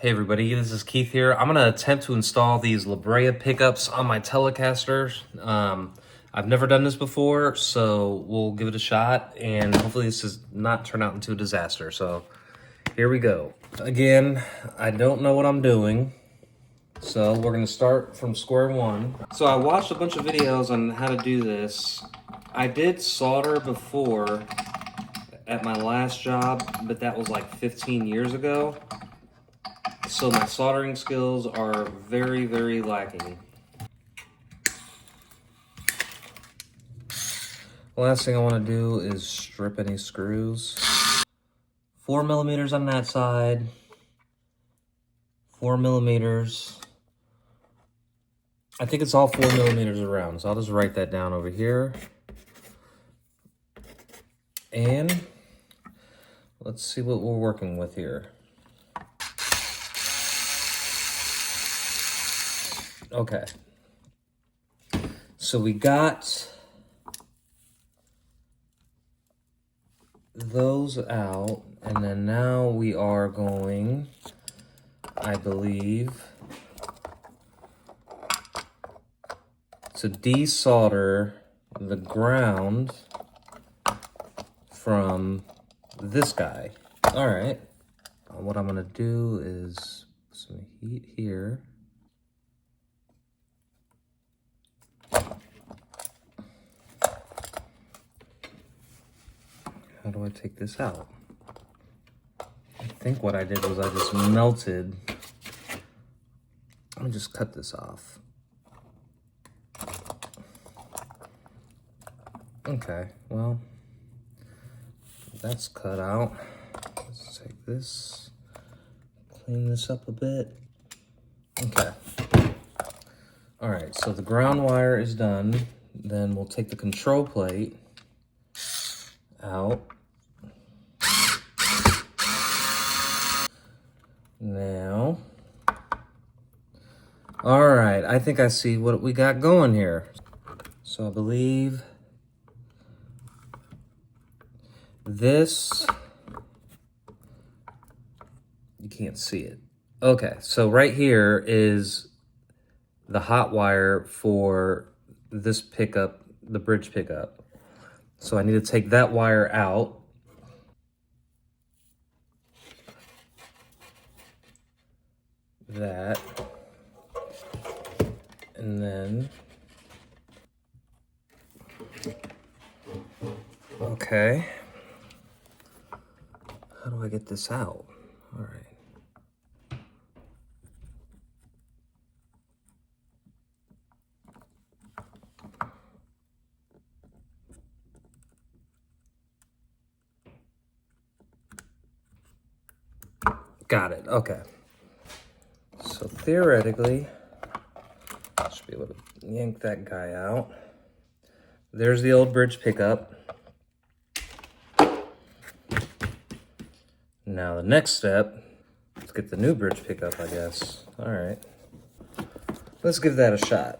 Hey everybody, this is Keith here. I'm gonna attempt to install these La Brea pickups on my Telecaster. I've never done this before, so we'll give it a shot, and hopefully this does not turn out into a disaster. So here we go. Again, I don't know what I'm doing, so we're gonna start from square one. So I watched a bunch of videos on how to do this. I did solder before at my last job, but that was like 15 years ago. So my soldering skills are very, very lacking. The last thing I want to do is strip any screws. 4 millimeters on that side. 4 millimeters. I think it's all 4 millimeters around, so I'll just write that down over here. And let's see what we're working with here. Okay, so we got those out, and then now we are going, I believe, to desolder the ground from this guy. All right, what I'm gonna do is put some heat here. How do I take this out? I think what I did was I just melted. Let me just cut this off. Okay, well, that's cut out. Let's take this, clean this up a bit. Okay. All right, so the ground wire is done. Then we'll take the control plate out. Now, all right, I think I see what we got going here. So I believe this, you can't see it. Okay, so right here is the hot wire for this pickup, the bridge pickup. So I need to take that wire out. That. And then, okay. How do I get this out? All right. Got it, okay. So theoretically, I should be able to yank that guy out. There's the old bridge pickup. Now the next step, let's get the new bridge pickup, I guess. All right, let's give that a shot.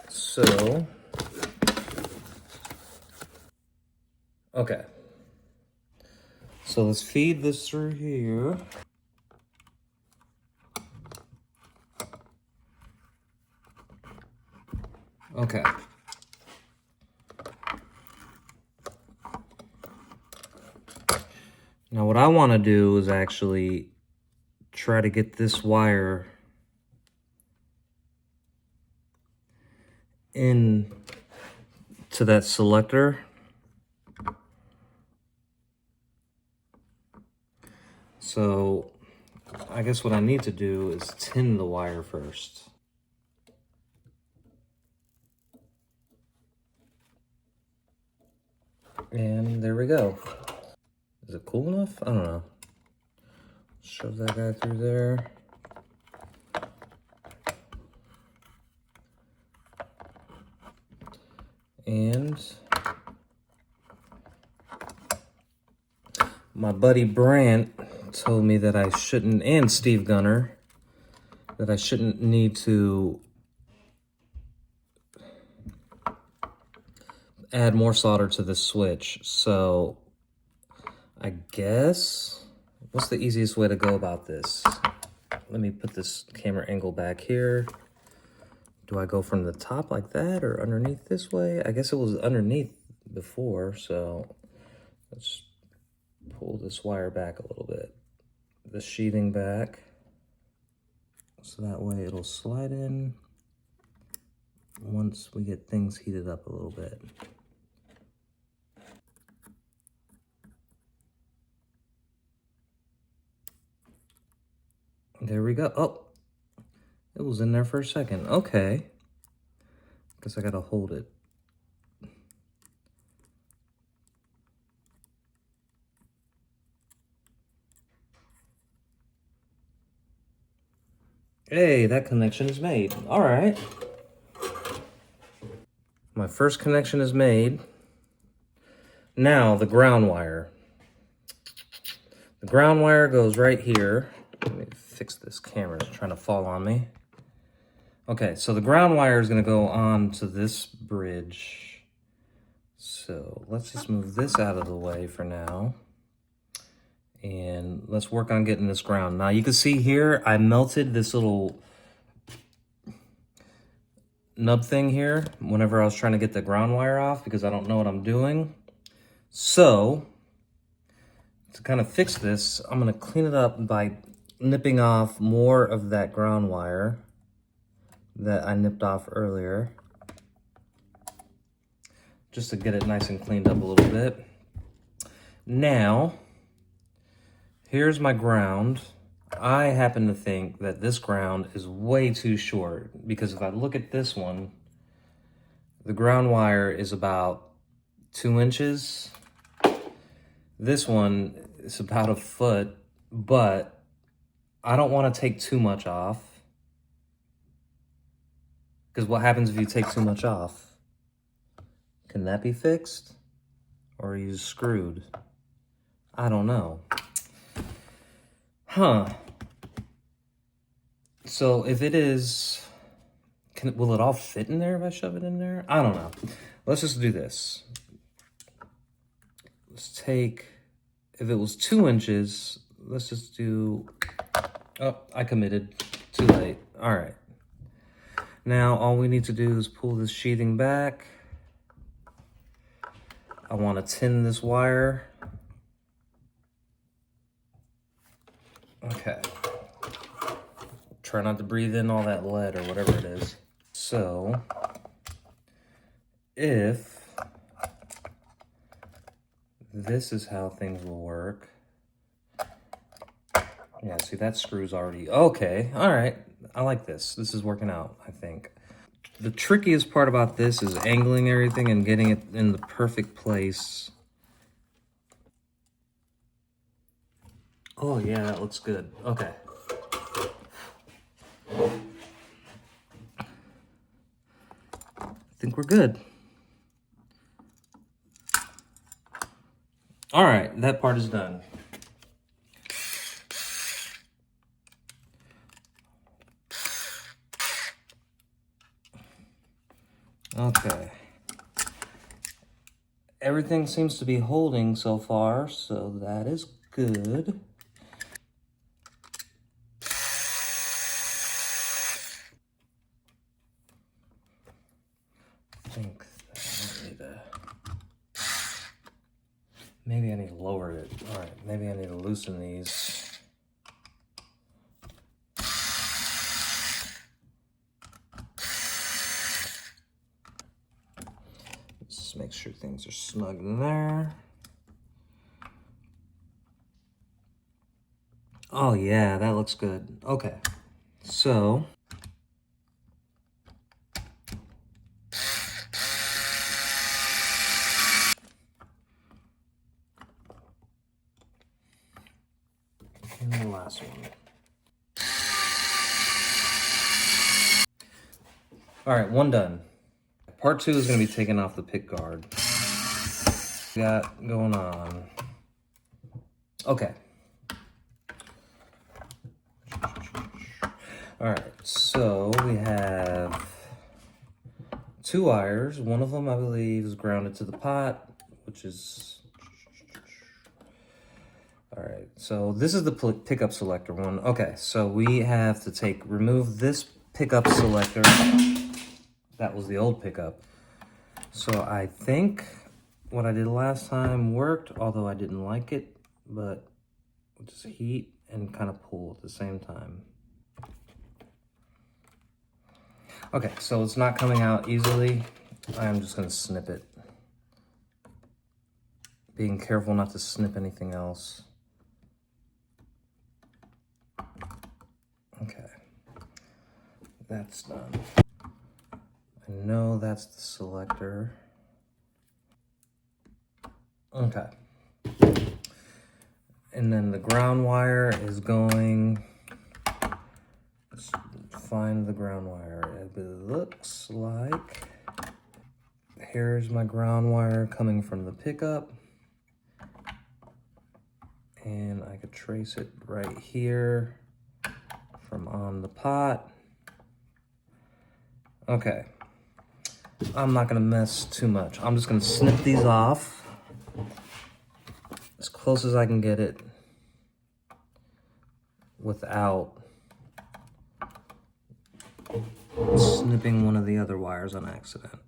So, okay. So let's feed this through here. Okay. Now what I want to do is actually try to get this wire in to that selector. So I guess what I need to do is tin the wire first. And there we go. Is it cool enough? I don't know. Shove that guy through there. And my buddy Brant told me that I shouldn't, and Steve Gunner, that I shouldn't need to add more solder to the switch. So I guess What's the easiest way to go about this? Let me put this camera angle back here. Do I go from the top like that or underneath this way? I guess it was underneath before, so let's pull this wire back a little bit. The sheathing back, so that way it'll slide in once we get things heated up a little bit. There we go. Oh, it was in there for a second. Okay. Guess I gotta hold it. Hey, that connection is made. All right. My first connection is made. Now the ground wire. The ground wire goes right here. Let me fix this camera, it's trying to fall on me. Okay, so the ground wire is gonna go on to this bridge. So let's just move this out of the way for now. And let's work on getting this ground. Now you can see here, I melted this little nub thing here whenever I was trying to get the ground wire off because I don't know what I'm doing. So to kind of fix this, I'm gonna clean it up by nipping off more of that ground wire that I nipped off earlier, just to get it nice and cleaned up a little bit. Now, here's my ground. I happen to think that this ground is way too short because if I look at this one, the ground wire is about 2 inches. This one is about a foot, but I don't want to take too much off. Because what happens if you take too much off? Can that be fixed? Or are you screwed? I don't know. Huh. So if it is, will it all fit in there if I shove it in there? I don't know. Let's just do this. Let's take, if it was 2 inches, let's just do, oh, I committed. Too late. All right. Now all we need to do is pull this sheathing back. I want to tin this wire. Okay. Try not to breathe in all that lead or whatever it is. So, if this is how things will work. Yeah, see that screw's already, okay, all right. I like this. This is working out, I think. The trickiest part about this is angling everything and getting it in the perfect place. Oh yeah, that looks good. Okay. I think we're good. All right, that part is done. Okay. Everything seems to be holding so far, so that is good. I think I need to, maybe I need to lower it. All right, maybe I need to loosen these. Just make sure things are snug in there. Oh yeah, that looks good. Okay, so and the last one. All right, one done. Part 2 is going to be taking off the pick guard. Got going on. Okay. All right, so we have 2 wires. One of them, I believe, is grounded to the pot, which is All right, so this is the pickup selector one. Okay, so we have to remove this pickup selector. That was the old pickup. So I think what I did last time worked, although I didn't like it, but just heat and kind of pull at the same time. Okay, so it's not coming out easily. I'm just gonna snip it. Being careful not to snip anything else. Okay, that's done. I know that's the selector. Okay. And then the ground wire is going, let's find the ground wire. It looks like, here's my ground wire coming from the pickup. And I could trace it right here from on the pot. Okay. I'm not gonna mess too much. I'm just gonna snip these off as close as I can get it without snipping one of the other wires on accident.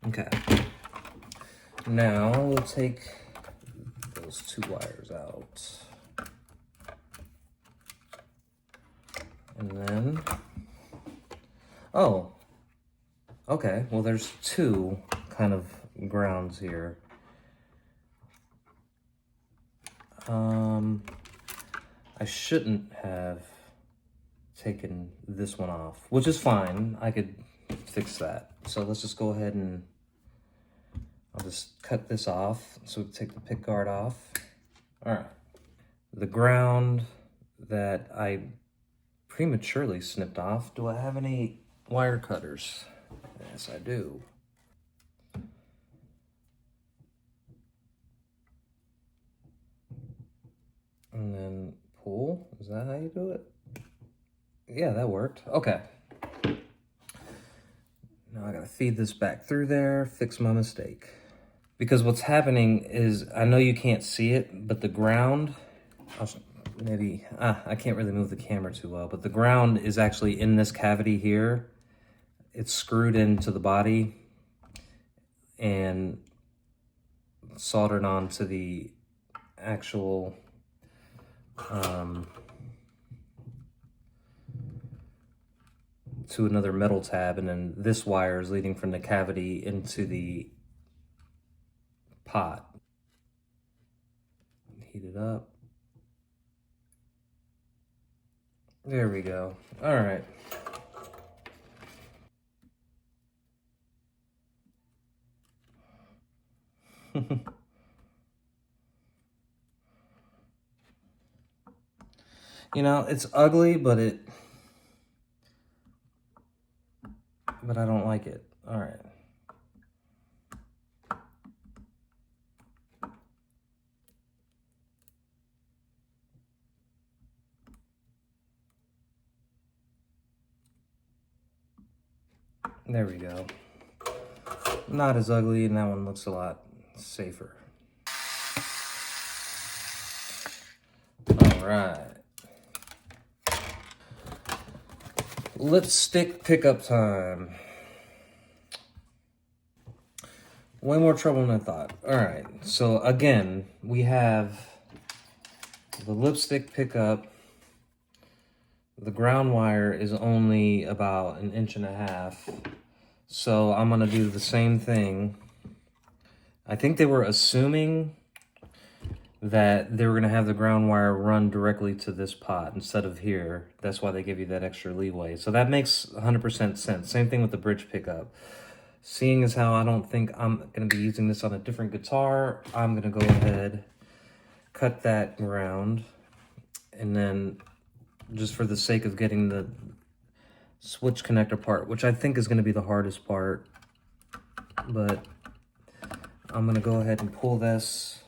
Okay. Now we'll take those two wires out. And then, oh, okay, well there's two kind of grounds here. I shouldn't have taken this one off, which is fine. I could fix that. So let's just go ahead and I'll just cut this off. So we take the pick guard off. All right. The ground that I prematurely snipped off. Do I have any wire cutters? Yes, I do. And then pull. Is that how you do it? Yeah, that worked. Okay. Now I gotta feed this back through there, fix my mistake. Because what's happening is, I know you can't see it, but the ground, I can't really move the camera too well, but the ground is actually in this cavity here. It's screwed into the body and soldered onto the actual to another metal tab, and then this wire is leading from the cavity into the pot. Heat it up. There we go. All right. You know, it's ugly, but I don't like it. All right. There we go. Not as ugly, and that one looks a lot safer. All right. Lipstick pickup time. Way more trouble than I thought. All right, so again, we have the lipstick pickup. The ground wire is only about 1.5 inches. So I'm gonna do the same thing. I think they were assuming that they were gonna have the ground wire run directly to this pot instead of here. That's why they give you that extra leeway. So that makes 100% sense. Same thing with the bridge pickup. Seeing as how I don't think I'm gonna be using this on a different guitar, I'm gonna go ahead, cut that ground, and then just for the sake of getting the switch connector part, which I think is gonna be the hardest part, but I'm gonna go ahead and pull this.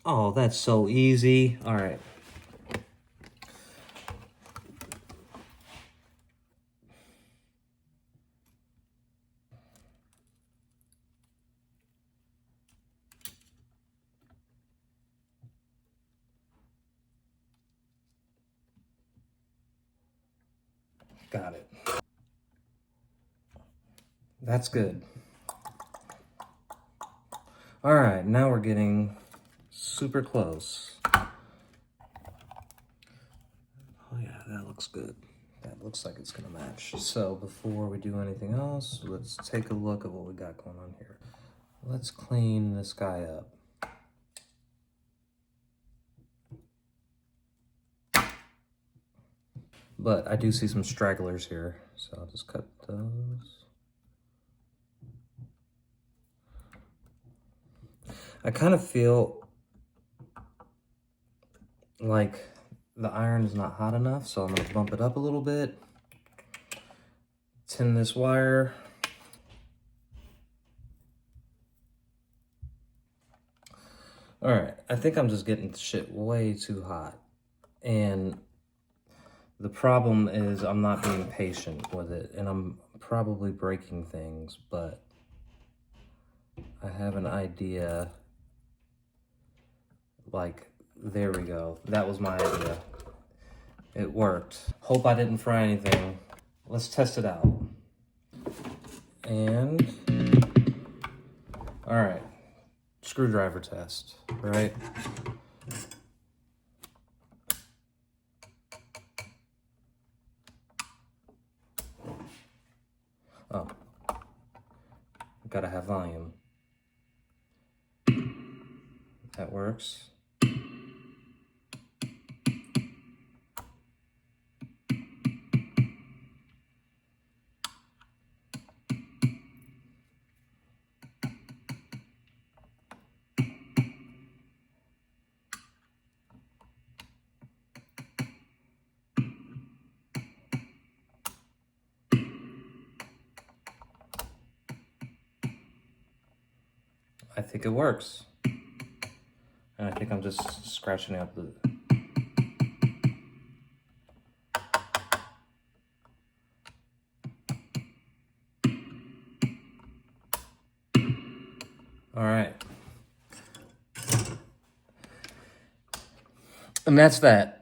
Oh, that's so easy. All right. Got it. That's good. All right, now we're getting super close. Oh yeah, that looks good. That looks like it's gonna match. So before we do anything else, let's take a look at what we got going on here. Let's clean this guy up. But I do see some stragglers here, so I'll just cut those. I kind of feel like the iron is not hot enough, so I'm gonna bump it up a little bit. Tin this wire. All right, I think I'm just getting shit way too hot. And the problem is I'm not being patient with it, and I'm probably breaking things, but I have an idea. Like, there we go. That was my idea. It worked. Hope I didn't fry anything. Let's test it out. And, all right, screwdriver test, right? Oh, gotta have volume. That works. I think it works. And I think I'm just scratching out the... All right. And that's that.